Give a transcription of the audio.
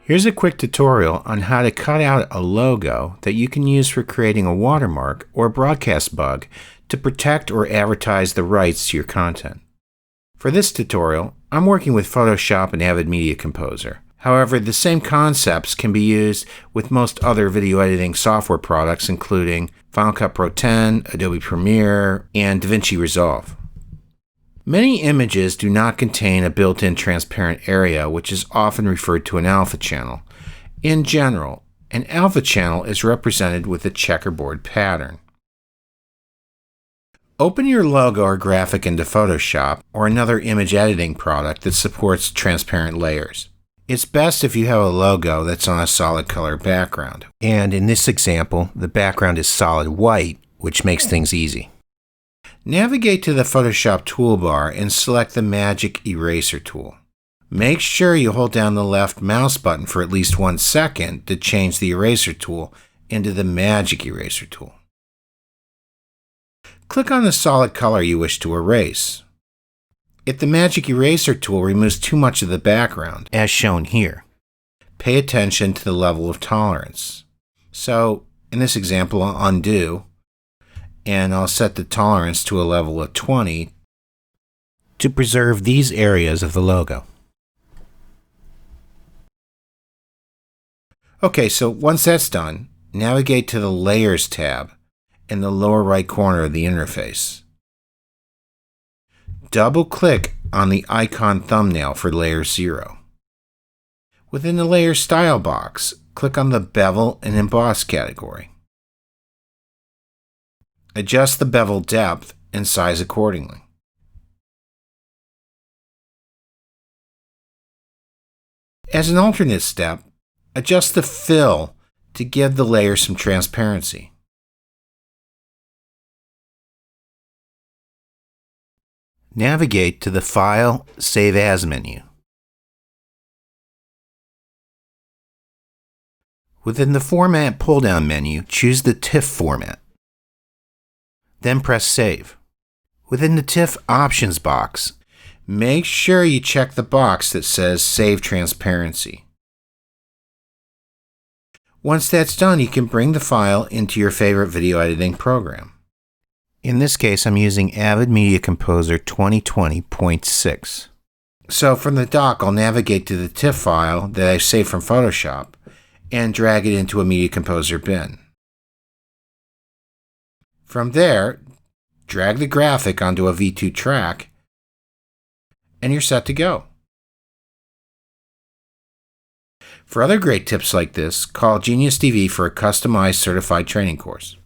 Here's a quick tutorial on how to cut out a logo that you can use for creating a watermark or broadcast bug to protect or advertise the rights to your content. For this tutorial, I'm working with Photoshop and Avid Media Composer. However, the same concepts can be used with most other video editing software products, including Final Cut Pro X, Adobe Premiere, and DaVinci Resolve. Many images do not contain a built-in transparent area, which is often referred to an alpha channel. In general, an alpha channel is represented with a checkerboard pattern. Open your logo or graphic into Photoshop or another image editing product that supports transparent layers. It's best if you have a logo that's on a solid color background. And in this example, the background is solid white, which makes things easy. Navigate to the Photoshop toolbar and select the Magic Eraser tool. Make sure you hold down the left mouse button for at least 1 second to change the eraser tool into the Magic Eraser tool. Click on the solid color you wish to erase. If the Magic Eraser tool removes too much of the background, as shown here, pay attention to the level of tolerance. So, in this example, I'll undo, and I'll set the tolerance to a level of 20 to preserve these areas of the logo. Okay, so once that's done, navigate to the Layers tab in the lower right corner of the interface. Double-click on the icon thumbnail for Layer 0. Within the Layer Style box, click on the Bevel and Emboss category. Adjust the bevel depth and size accordingly. As an alternate step, adjust the fill to give the layer some transparency. Navigate to the File, Save As menu. Within the Format pull-down menu, choose the TIFF format. Then press Save. Within the TIFF Options box, make sure you check the box that says Save Transparency. Once that's done, you can bring the file into your favorite video editing program. In this case, I'm using Avid Media Composer 2020.6. So from the dock, I'll navigate to the TIFF file that I've saved from Photoshop and drag it into a Media Composer bin. From there, drag the graphic onto a V2 track, and you're set to go. For other great tips like this, call Genius TV for a customized certified training course.